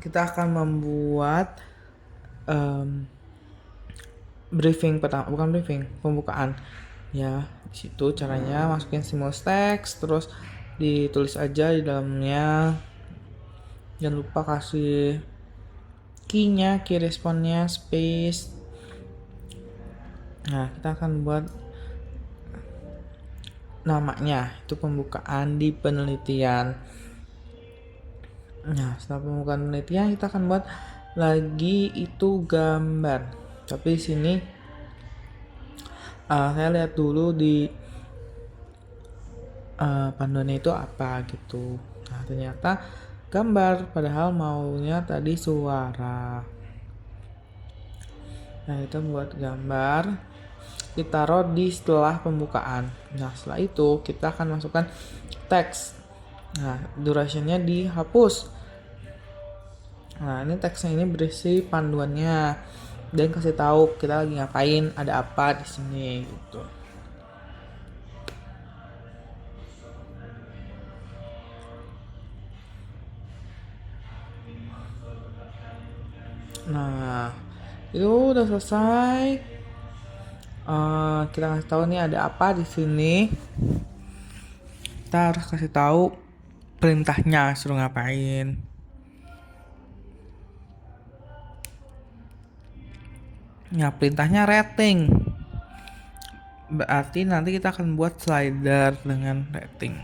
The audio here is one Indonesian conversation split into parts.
kita akan membuat briefing pertama, bukan briefing, pembukaan. Ya, di situ caranya masukin stimulus text, terus ditulis aja di dalamnya. Jangan lupa kasih key-nya, key responnya, space. Nah, kita akan buat namanya itu pembukaan di penelitian. Nah, setelah pembukaan penelitian kita akan buat lagi itu gambar. Tapi di sini saya lihat dulu di panduannya itu apa gitu. Nah, ternyata gambar, padahal maunya tadi suara. Nah, kita buat gambar, ditaruh di setelah pembukaan. Nah, setelah itu kita akan masukkan teks. Nah, durationnya dihapus. Nah, ini teksnya ini berisi panduannya dan kasih tahu kita lagi ngapain, ada apa di sini gitu. Nah, itu udah selesai. Kita kasih tahu nih ada apa di sini. Kita harus kasih tahu perintahnya suruh ngapain. Nah, perintahnya rating. Berarti nanti kita akan buat slider dengan rating.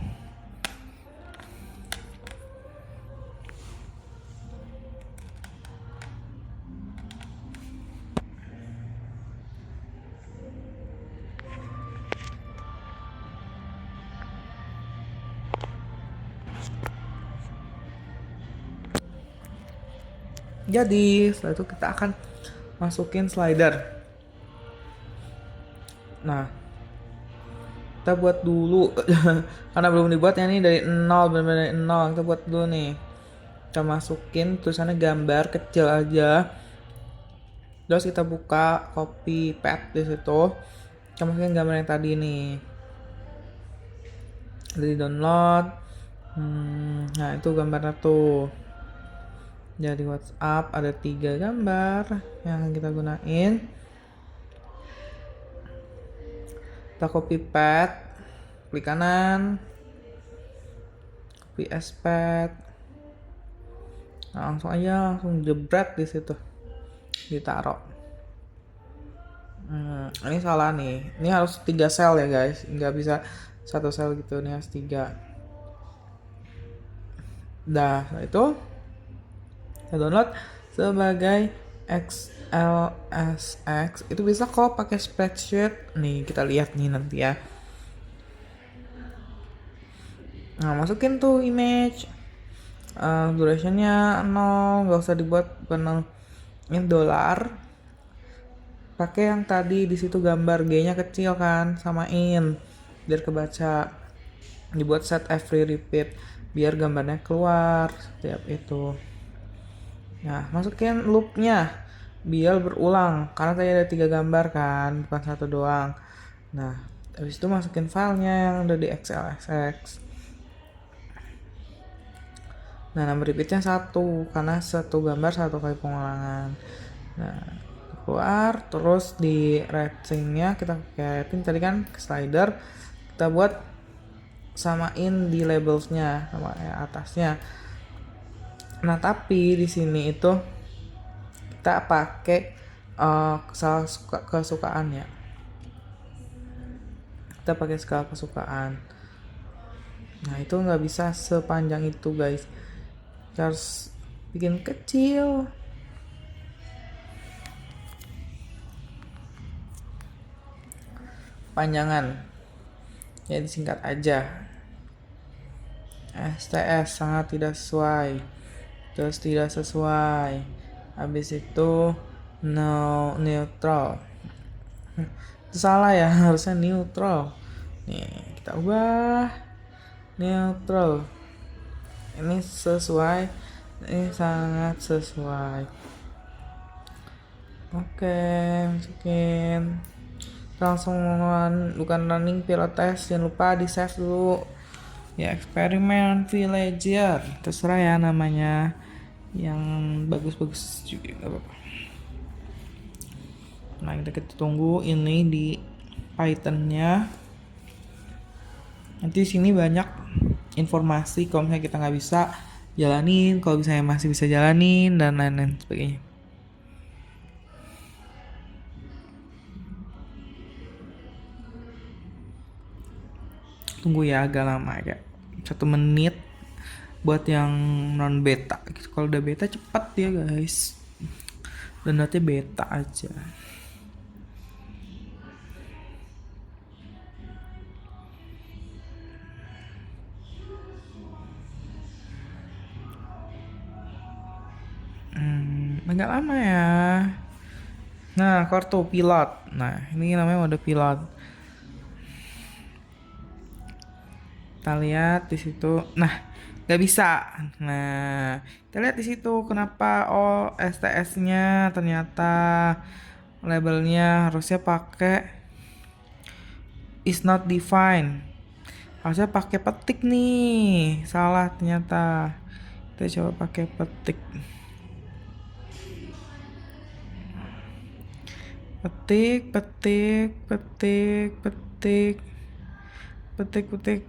Jadi setelah itu kita akan masukin slider. Nah, kita buat dulu karena belum dibuatnya nih dari nol, benar-benar dari nol. Kita buat dulu nih. Kita masukin tulisannya gambar kecil aja. Terus kita buka copy pad di situ. Kita masukin gambar yang tadi nih. Dari download. Nah, itu gambarnya tuh. Jadi WhatsApp ada 3 gambar yang kita gunain. Kita copy pad, klik kanan, copy as pad. Nah, langsung jebret di situ, ditaruh. Ini salah nih. Ini harus 3 sel ya guys, nggak bisa 1 sel gitu. Ini harus 3. Dah, itu kita download sebagai XLSX. Itu bisa kok pakai spreadsheet. Nih, kita lihat nih nanti ya. Nah, masukin tuh image. Durationnya 0, nggak usah dibuat benang ini $. Pakai yang tadi di situ gambar G-nya kecil kan, samain biar kebaca. Dibuat set every repeat biar gambarnya keluar setiap itu. Nah, masukin loopnya biar berulang karena tadi ada 3 gambar kan, bukan 1 doang. Nah, habis itu masukin filenya yang udah di XLSX. Nah, number repeatnya 1 karena 1 gambar 1 kali pengulangan. Nah, keluar, terus di ratingnya kita pakai rating tadi kan ke slider, kita buat samain di labelsnya sama atasnya. Nah, tapi di sini itu kita pakai kesukaan ya. Kita pakai skala kesukaan. Nah, itu nggak bisa sepanjang itu guys. Kita harus bikin kecil. Panjangan. Ya disingkat aja. STS sangat tidak sesuai. Terus tidak sesuai, habis itu no neutral. Itu salah ya, harusnya neutral. Nih kita ubah neutral. Ini sesuai, ini sangat sesuai. Oke, masukin. Langsung bukan running pilot test, jangan lupa di save dulu ya. Eksperimen villager terserah ya namanya. yang bagus-bagus juga nggak apa-apa. Nah kita tunggu ini di Python-nya. Nanti sini banyak informasi kalau misalnya kita nggak bisa jalanin, kalau misalnya masih bisa jalanin dan lain-lain sebagainya. Tunggu ya, agak lama ya, 1 menit buat yang non beta. Kalau udah beta cepat ya guys, downloadnya beta aja. Agak lama ya. Nah, kartu pilot. Nah, ini namanya mode pilot. Kita lihat di situ. Nah, nggak bisa. Nah, kita lihat di situ kenapa STS-nya ternyata labelnya harusnya pakai is not defined. Harusnya pakai petik nih. Salah ternyata. Kita coba pakai petik. Petik, petik, petik, petik, petik, petik,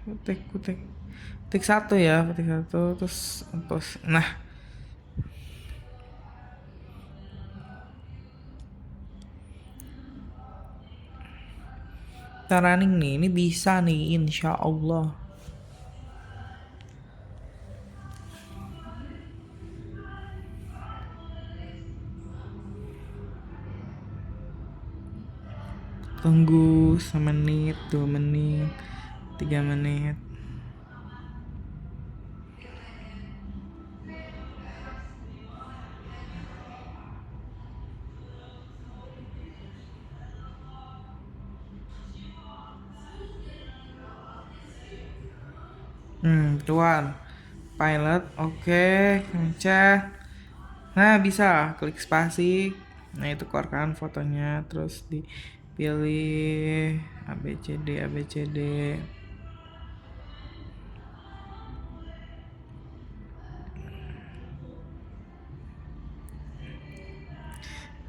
petik, petik, petik satu ya, petik satu, terus hapus. Nah, kita running nih, ini bisa nih, insya Allah. Tunggu 1 menit, 2 menit, 3 menit. Tuan pilot, oke, ngecek. Nah, bisa klik spasi. Nah, itu keluarkan fotonya, terus dipilih ABCD ABCD.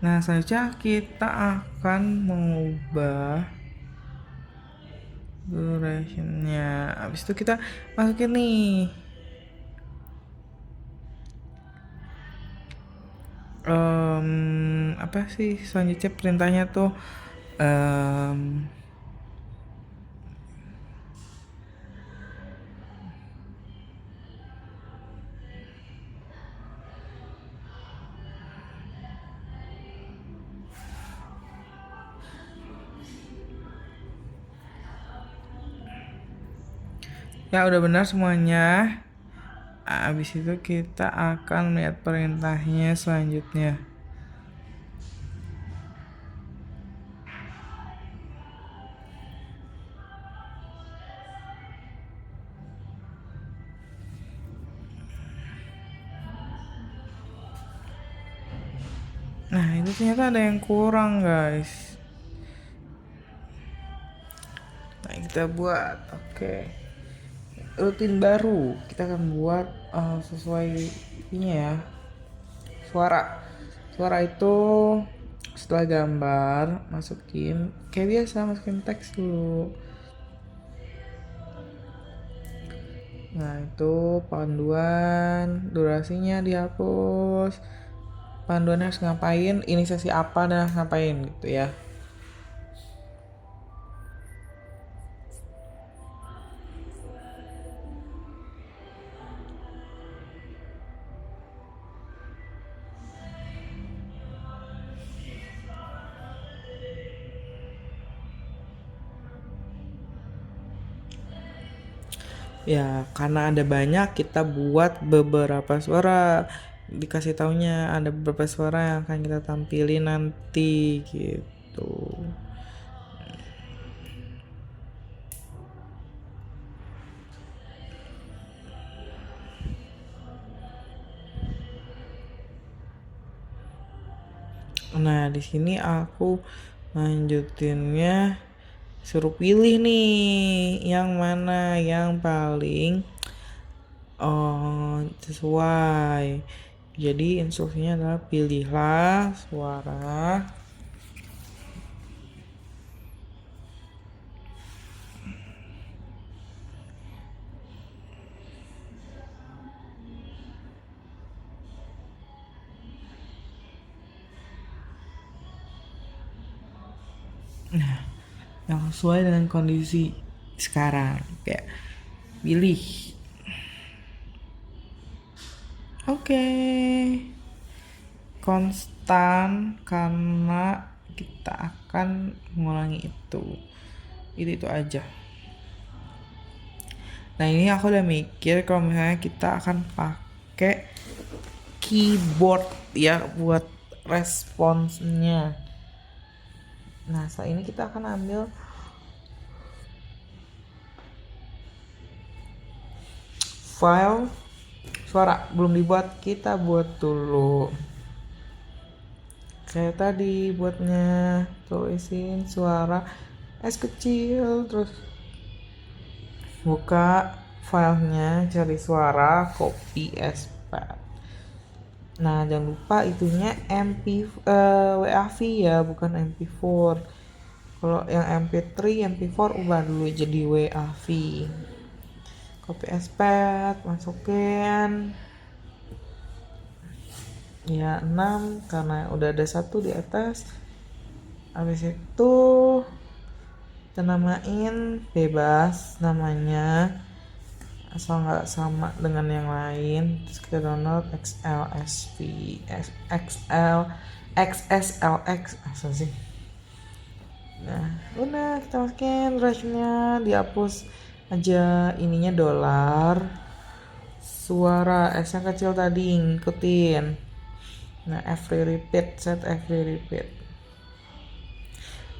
Nah, selanjutnya kita akan mengubah durationnya. Habis itu kita masukin nih apa sih selanjutnya perintahnya tuh ya udah benar semuanya. Habis itu kita akan lihat perintahnya selanjutnya. Nah, itu ternyata ada yang kurang guys. Nah, kita buat rutin baru. Kita akan buat sesuai ini ya, suara itu setelah gambar masukin kayak biasa, masukin teks dulu. Nah, itu panduan, durasinya dihapus, panduannya harus ngapain, inisiasi apa dan harus ngapain gitu ya. Ya, karena ada banyak, kita buat beberapa suara. Dikasih taunya ada beberapa suara yang akan kita tampilin nanti gitu. Nah, di sini aku lanjutinnya suruh pilih nih yang mana yang paling sesuai. Jadi instruksinya adalah pilihlah suara yang sesuai dengan kondisi sekarang. Kayak pilih. Oke. Konstan karena kita akan mengulangi itu aja. Nah ini aku udah mikir kalau misalnya kita akan pakai keyboard ya buat responsnya. Nah saat ini kita akan ambil file suara, belum dibuat, kita buat dulu. Kayak tadi buatnya, tulisin suara S kecil, terus buka filenya, cari suara, copy as path. Nah jangan lupa itunya WAV ya, bukan MP4. Kalau yang MP3 MP4 ubah dulu jadi WAV. Copy as path, masukin ya 6 karena udah ada 1 di atas. Habis itu kita namain bebas namanya, asal nggak sama dengan yang lain. Terus kita download XSLX asal sih. Nah udah kita masukin drive-nya, dihapus aja ininya dolar, suara S yang kecil tadi ngikutin. Nah every repeat, set every repeat.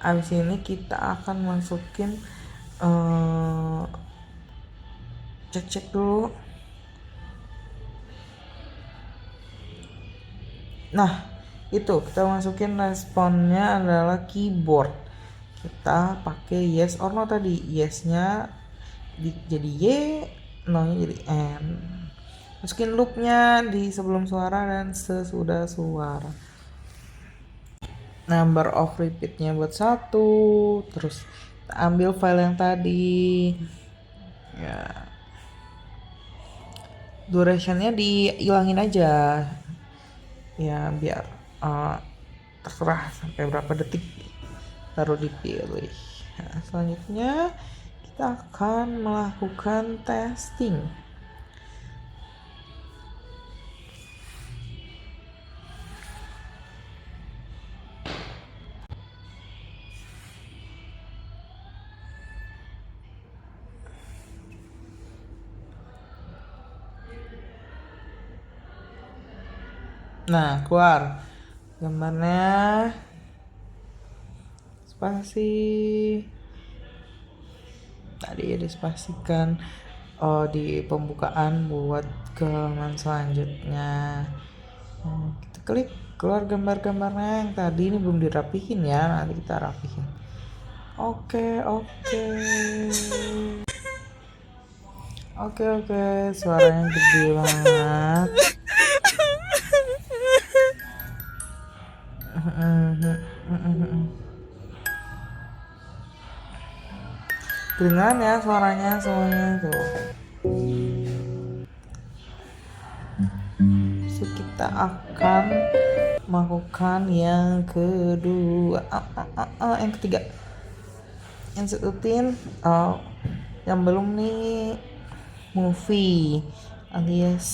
Abis ini kita akan masukin cek dulu. Nah itu kita masukin responnya adalah keyboard. Kita pakai yes or no tadi. Yes-nya jadi Y, no-nya jadi N. Masukin loopnya di sebelum suara dan sesudah suara. Number of repeatnya buat 1. Terus kita ambil file yang tadi ya, durationnya dihilangin aja ya biar terserah sampai berapa detik baru dipilih. Nah, selanjutnya kita akan melakukan testing. Nah keluar gambarnya, spasi tadi dispasikan di pembukaan buat ke halaman selanjutnya. Kita klik, keluar gambar-gambarnya yang tadi ini belum dirapihin ya, nanti kita rapihin. Oke suaranya gede banget. Kedengaran ya suaranya semuanya tuh. So kita akan melakukan yang kedua, yang ketiga, yang sebutin yang belum nih, movie alias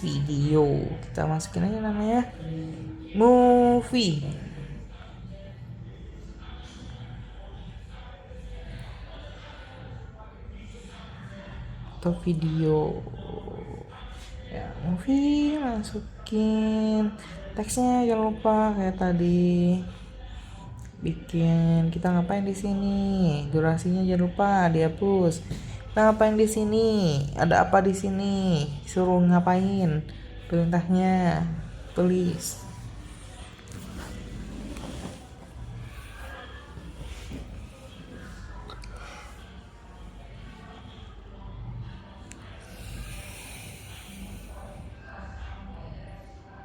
video. Kita masukin aja namanya movie atau video ya. Movie, masukin teksnya jangan lupa kayak tadi, bikin kita ngapain di sini, durasinya jangan lupa dihapus. Kita ngapain di sini, ada apa di sini, suruh ngapain, perintahnya tulis.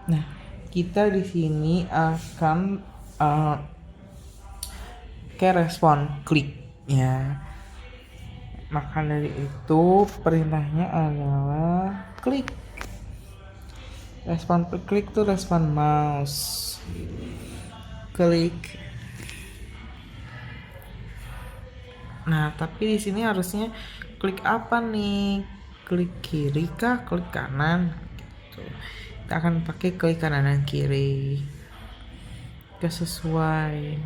Nah, kita di sini akan uh, kayak respon klik ya. Maka dari itu perintahnya adalah klik. Respon klik tuh respon mouse. Klik. Nah, tapi di sini harusnya klik apa nih? Klik kiri kah? Klik kanan? Gitu. Kita akan pakai klik kanan dan kiri. Sesuai.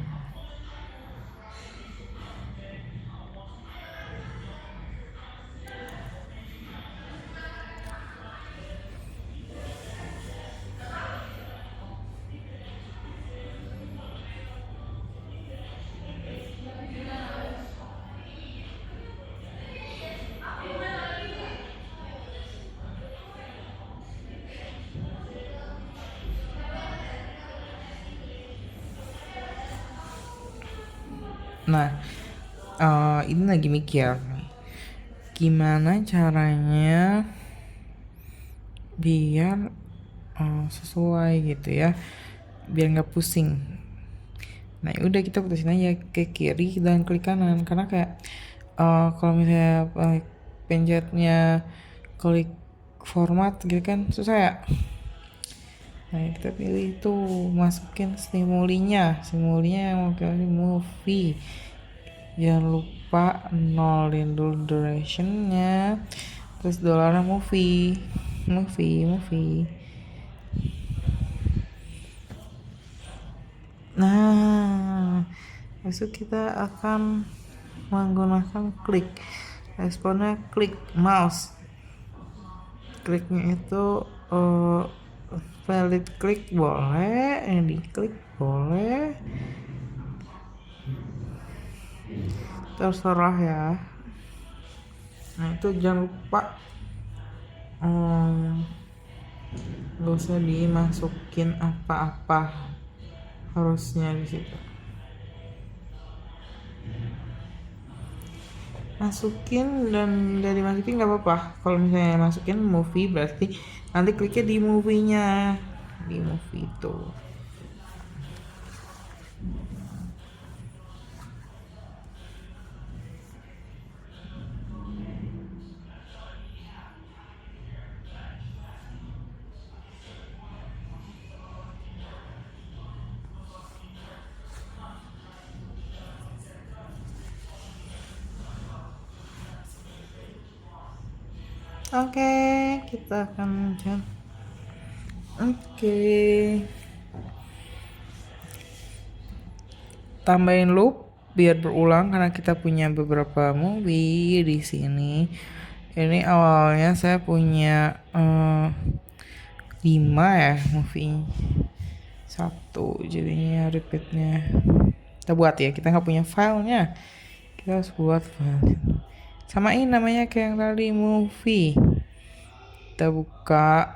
Nah, ini lagi mikir nih, gimana caranya biar sesuai gitu ya, biar nggak pusing. Nah, udah kita putusin aja ke kiri dan klik kanan, karena kayak kalau misalnya pencetnya klik format gitu kan susah ya. Nah, kita pilih itu, masukin simulinya yang mau pilih movie. Jangan lupa nolin dulu durationnya, terus dolarnya movie. Nah, besok kita akan menggunakan klik. Responnya klik mouse. Kliknya itu valid klik boleh, yang diklik boleh, terserah ya. Nah, itu jangan lupa gak usah dimasukin apa-apa, harusnya di situ masukin, dan gak dimasukin gak apa-apa. Kalau misalnya masukin movie berarti nanti kliknya di movie-nya, di movie itu. Oke, kita akan lanjut. Oke. Tambahin loop biar berulang karena kita punya beberapa movie di sini. Ini awalnya saya punya 5 ya movie. 1 jadinya repeatnya. Kita buat ya, kita nggak punya filenya. Kita harus buat file. Samain namanya kayak yang tadi, movie. Kita buka,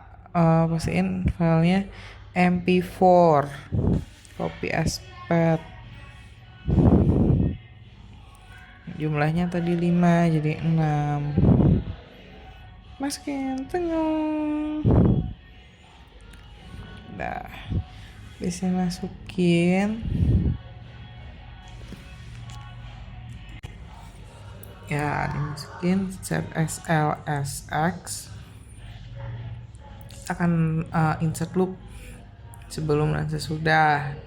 pastiin filenya mp4, copy as path. Jumlahnya tadi 5 jadi 6. Masukin tengah. Udah, bisa masukin ya, dimasukin ZSLSX. Kita akan insert loop sebelum dan sesudah.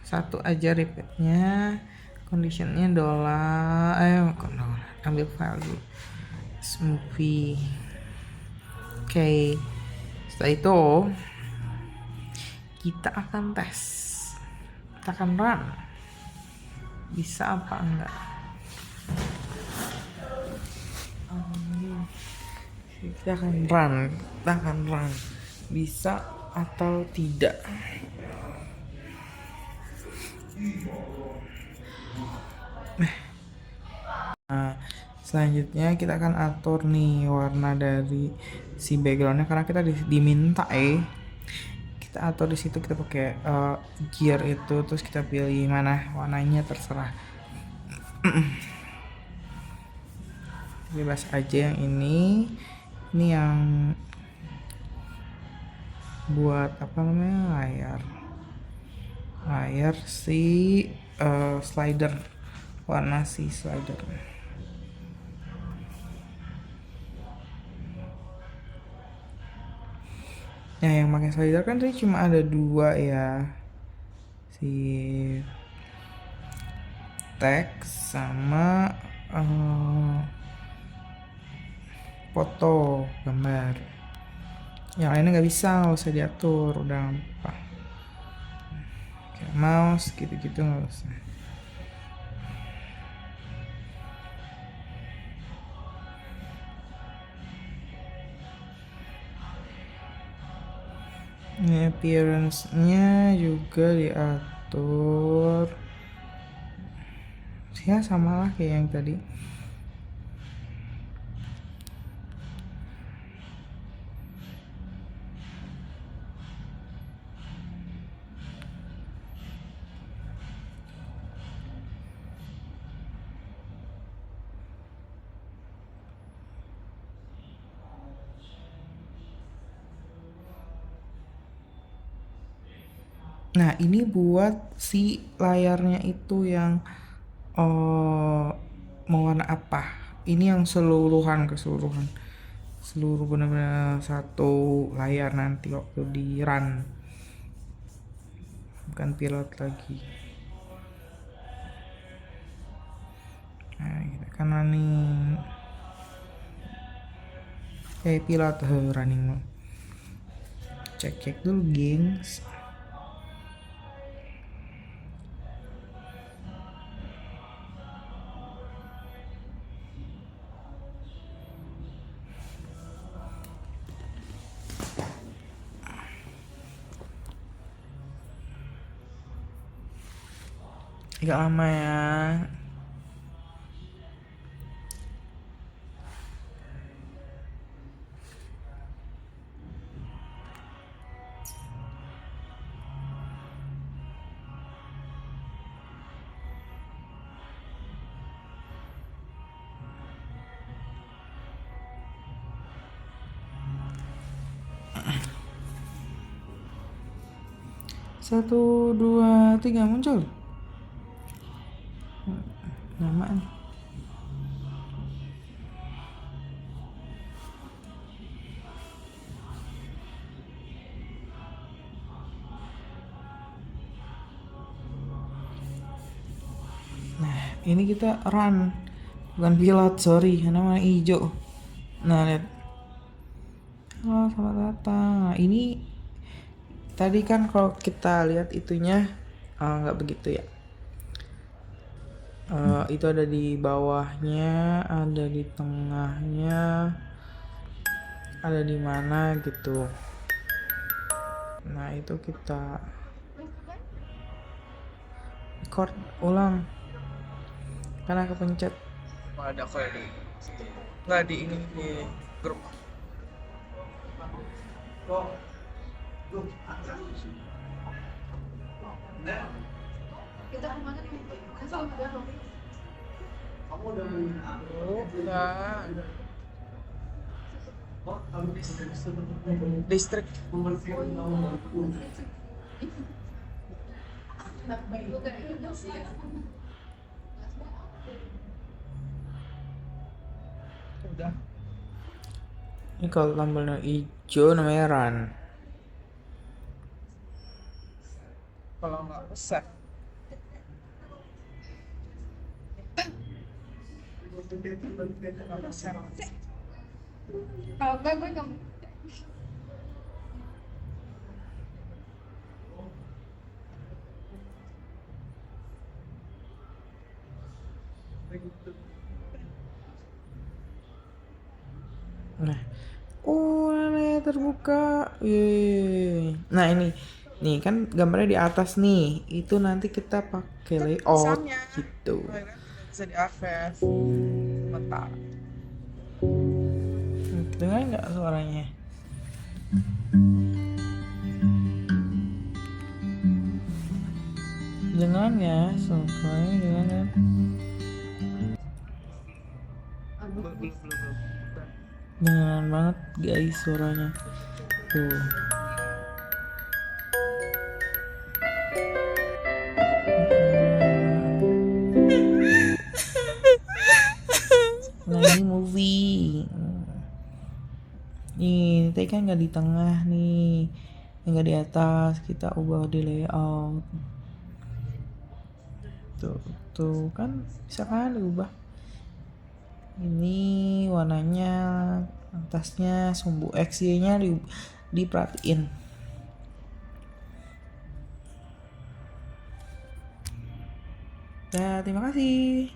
1 aja repeatnya, conditionnya dolar, ambil file dulu, movie. Oke, setelah itu kita akan tes, kita akan run bisa apa enggak. Kita akan run bisa atau tidak. Nah, selanjutnya kita akan atur nih warna dari si backgroundnya, karena kita diminta kita atur di situ. Kita pakai gear itu, terus kita pilih mana warnanya, terserah. Bebas aja yang ini yang buat apa namanya, layar si slider, warna si slider. Nah yang pakai slider kan tadi cuma ada 2 ya, si teks sama foto gambar. Yang lainnya nggak bisa, nggak usah diatur, udah apa kayak mouse gitu-gitu nggak usah. Ini appearance-nya juga diatur ya, samalah kayak yang tadi. Nah ini buat si layarnya itu yang mau warna apa. Ini yang keseluruhan seluruh benar-benar satu layar nanti waktu di run, bukan pilot lagi. Nah kita kan running pilot running. Cek dulu gengs. Agak lama ya. Satu, dua, tiga, muncul nama. Nah ini kita run, bukan pilot, sorry, nama hijau. Nah lihat, halo selamat datang. Nah ini tadi kan kalau kita lihat itunya nggak begitu ya. Itu ada di bawahnya, ada di tengahnya, ada di mana gitu. Nah itu kita record ulang karena kepencet. Ada kok ini nggak di ini di grup. Kita kemana nih? Kamu udah distrik. Udah. Ini kalau lampunya hijau namanya run. Kalau nggak besar. Kalau enggak gue nggak. Nah, ini terbuka. Yeay. Nah ini, nih kan gambarnya di atas nih. Itu nanti kita pakai layout gitu. Bisa di akses. Bentar. Dengar nggak suaranya? Jangan ya, suaranya jangan ya. Dengeran banget guys suaranya tuh. Nah ini movie. Nih tadi kan nggak di tengah nih, nggak di atas, kita ubah di layout. Tuh kan bisa kan diubah. Ini warnanya, atasnya, sumbu X Y nya diperhatiin. Terima kasih.